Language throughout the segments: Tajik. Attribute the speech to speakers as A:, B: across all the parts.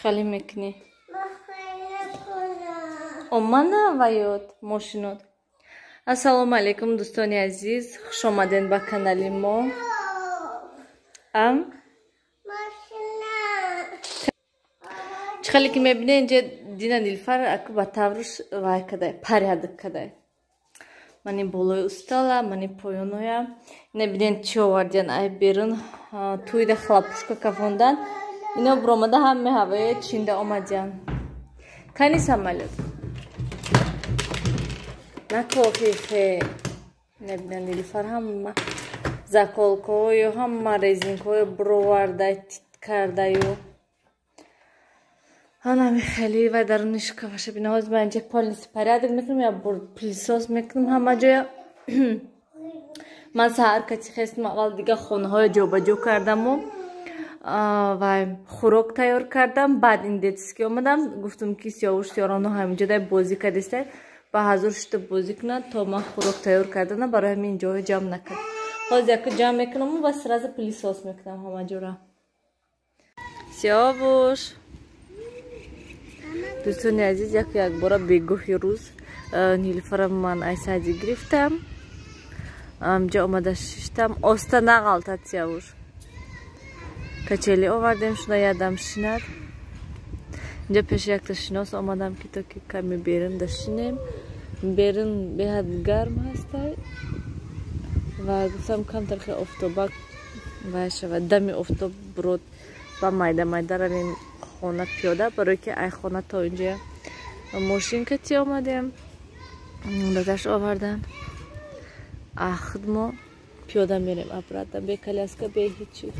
A: چخالی میکنی؟ اومانا وایود ماشینات. السلام علیکم دوستان عزیز، خوش آمدین با کانال ما. چخالی که میبینه اینجا دینا نیلفر اکو با تورش وای کده پریادک کده. منی بالای استالا، منی پایونویا. نبینین چی آوردین ای بیرون توی ده خلاپوشکا کافوندن. اینا برامده همه هوای چینده آمدن. کنی سامالود. نکوخیخه. نبینین نیلفر هم زاکولکوی هم ریزینکوی بروارده تیت کرده یو. انا خیلی و درونش کافش بیناز من اینجا پلیس پریادک میکنم یا پلیساس میکنم همه جا. من سهر کتی خواستم اول دیگه خونه های جابجا کردم و خوراک تیار کردم. بعد این دیتسکی آمدم گفتم که سیاوش سیارانو همینجا دای بازی کردیسته با حضور شده بازی کنن تا من خوراک تیار کردن برای همین جای جمع نکرد. حاضر یک جمع میکنم و سراز پلیساس میکنم همه جا را. سیاوش دوستان عزیز یک بار بگوهی روز نیلفرم من ایسادی گرفتم. امجا آمده ششتم آستا نغلطت سیاوش. کچلی آوردیم شده یادم شنید. اینجا پیش یک تشناس آمدم که تا که کمی بیرون داشتیم. بیرون بهت گرم هسته و گفتم کم ترخی افتابک و شود دمی افتاب برود و مایده رویم خونه پیاده برای که ای خونه تا اینجا ماشین کتی آمدیم دادش آوردن اخد ما پیاده میریم اپراتم به کلیاسکا به هیچی.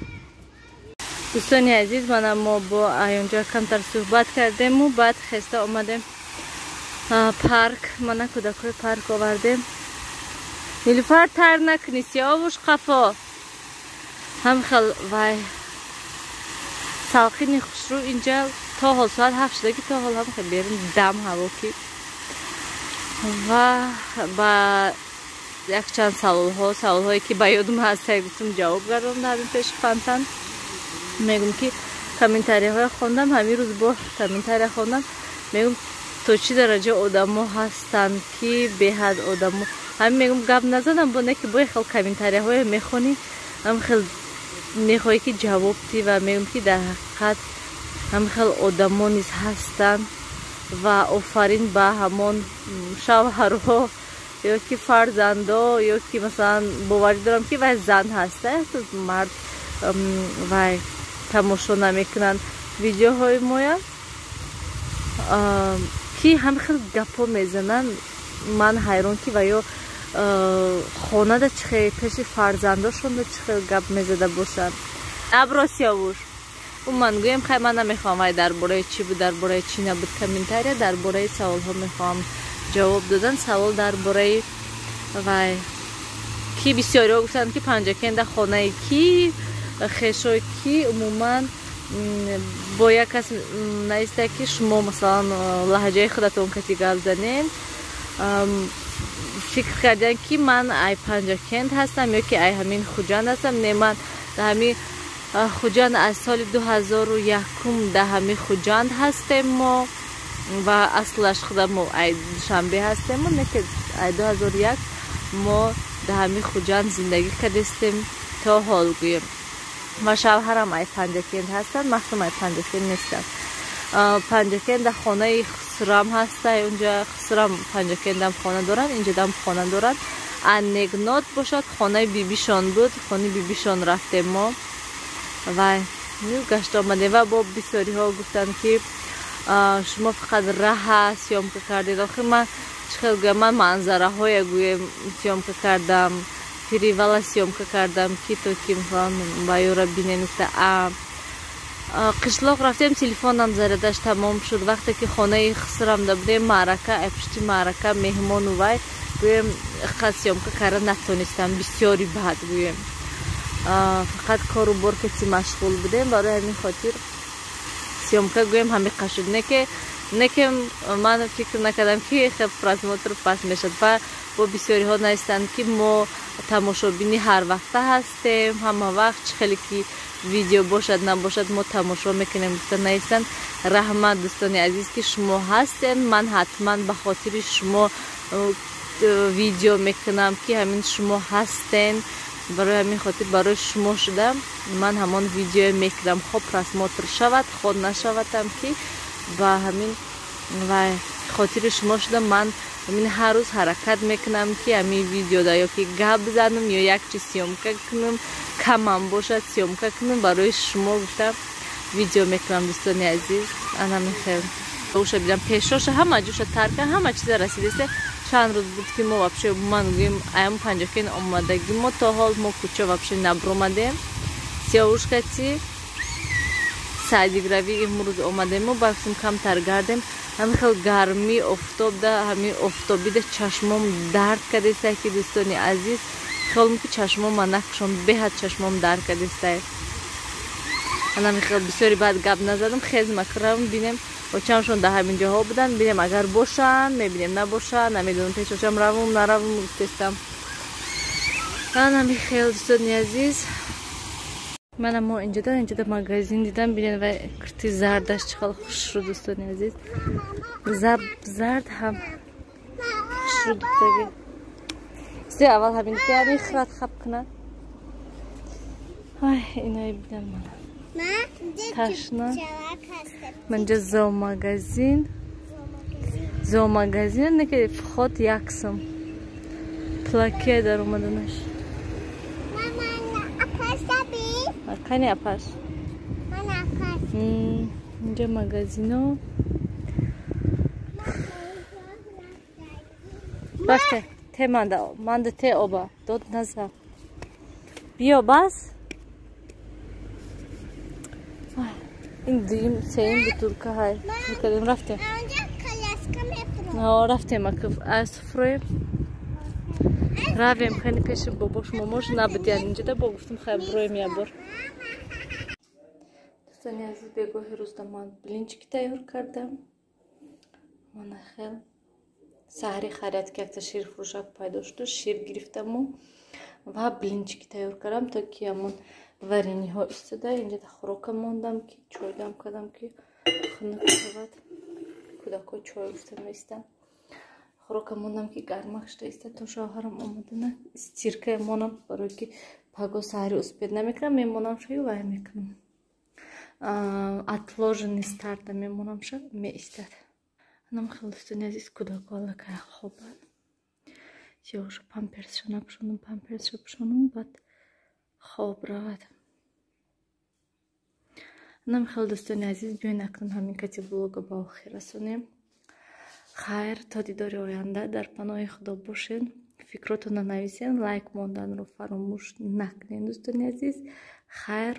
A: دوستانی عزیز من ما با اینجا کمتر صحبت کردیم و بعد خسته آمدیم پارک. من کودکای پارک آوردیم. نیلوفر تر نکنی سیاوش قفا هم خل وای سالخینی خوش رو اینجا تا حال ساعت 7 شده تا حال هم خیلی بیرون دم هوا کی و با یک چند سوال هایی که با یادم هسته گفتم جواب کردم در این پیش فانتان. میگم که کامنتاری های خوندم همین روز با کامنتاری خوندم میگم تو چی درجه آدمو هستن که به حد آدمو همین میگم گپ نزدم با نه که با خیلی کامنتاری های میخونی هم خیلی میخوایی که جواب دی و میگم که در حقیقت هم خیلی آدمو نیز هستن و آفرین با همون شوهرها یا که فرزندا یا که مثلا باوری دارم که و زن هسته مرد و تماشا نمیکنن ویدیوهای مویا که هم خیلی گپا میزنن. من حیران که و یا خونه ده چخیلی پیش فرزنداشون ده چخیلی گپ میزده باشن. ابرا سیاوش و من گویم خیلی من نمیخوام وای در باره چی بود در باره چی نبود کامنتاری در باره سوال ها میخوام جواب دادن. سوال در باره وای کی بسیاری ها گفتن که پنجاکنده خانه کی خیشای کی عموما با یک کس نیسته که شما مثلا لحجه خودتون کتی گل زنین فکر کردن که من ای پنجاکند هستم یا که ای همین خوجند هستم. نه من همین خوجند از سال 2001 ده همین خوجند هستیم ما و اصلش خودم ای دوشنبه هستیم ما نه که ای 2001 ما ده همین خوجند زندگی کردیم تا حال گویم و شوهرم ای پنجاکند هستن. مخصوصا ای پنجاکند نیستم. پنجاکند خانه خسرم هسته اونجا خسرم پنجاکندم خانه دارن اینجا دم خانه دارن. انگنات باشد خانه بیبیشان بود خانه بیبیشان رفتیم ما و نیو گشت آمده و با بسیاری ها گفتن که شما فقط راه سیام که کردید. آخه من چخیل گویم من منظره های گویم سیام که کردم پریوالا سیام که کردم که تو که میخوام با یورا بینه نکته قشلاق رفتیم تلفنم زردش تمام شد. وقتی که خانه خسرم دبودیم معرکه پشتی معرکه مهمان و وای گویم خسیام که کردن نتونستم بسیاری بد گویم فقط کارو بار کسی مشغول بودیم برای همین خاطر سیام که گویم همین قشد نه که من فکر نکردم که خب پرازموتر پس میشد و با بسیاری ها نیستند که ما тамошобини ҳар вақта ҳастем. ҳама вақт чӣ хеле ки видео бошад набошад мо тамошо мекунем. дӯстони азизан, раҳмат дӯстони азиз ки шумо ҳастен. ман ҳатман ба хотири шумо видео мекунам ки ҳамин шумо ҳастен. барои ҳамин хотир барои шумо шуда ман ҳамон видео мекунам. хо просмотр шавад, хо нашавадам ки ба ҳамин ва хотири шумо шуда ман ҳамин ҳар рӯз ҳаракат мекунам ки ҳамин видеода ё ки гап занам ё як чи сёмка кунам, камам бошад сёмка кунам, барои шумо гуфтам видео мекунам. дӯстони азиз, ана мехел уша бидам пешоша ҳама ҷоша тарка ҳама чиза расидасе. чанд рӯз буд ки мо вообще ман гӯем аям панҷокин омадаги мо то ҳол мо кӯча вообще набромадем. сиёвушка чи садигравӣ имрӯз омадем мо бафтим камтар гардем. ҳамин хел гарми офтобда ҳамин офтобида чашмом дард кардесай ки дӯстони азиз хелм ки чашмома накушон беҳад чашмом дард кардесай. ҳамин хел бисёри баъд гап назадам. хез макрам бинем очамшон да ҳамин ҷоҳо будан бинем агар бошанд мебинем набошанд намедонам пешочам равум наравум гуфтестам. ҳамин хел дӯстони азиз мана мо инҷода магазин дидам. бинем ва кирти зардаш чӣ хел хушрӯ дӯстони азиз. зард ҳам хушрӯ духтаги сте аввал ҳамин ҳамин хират хаб кунад. ай иное бидам мана ташна манҷа зоомагазин неки вход яксум плаке дар омаданаш. кани апаш инҷа магазино рафте те манда те оба дод наза биё бас. ин дуюм сеюм бутулка ҳай мекардем рафтем. рафтем асфроем равем хани пеши бобош момош набудиян инҷода бо гуфтам хай броем я бор. дӯстони азиз бегоҳи рӯзда ман блинчики тайёр кардам. мана хел саҳри харияд ки якта ширфурӯшак пайдо шуд шир гирифтаму ва блинчики тайёр кардам то ки ҳамон варениҳо истода. инҷода хӯрока мондам ки чой дам кардам ки хунук шавад. кӯдако чой гуфта меистам. хӯрока мондам ки гармак шуда истад то шоҳарам омадана стирка монам барое ки паго саҳри успед намекунам мемонам шаю вай мекунам. отложенный старта мемонам ша меистад. ҳанам хел дӯстони азиз кӯдако аллакай хобад. сиёша памперсша напӯшонам памперсша пӯшонам баъд хоб равад. ҳанам хел дӯстони азиз биёин акнун ҳамин кати блога ба охир расонем. хайр то дидори оянда дар паноҳи худо бошед. фикротонро нависен, лайк монданро фаромӯш накунед дӯстони азиз. хайр.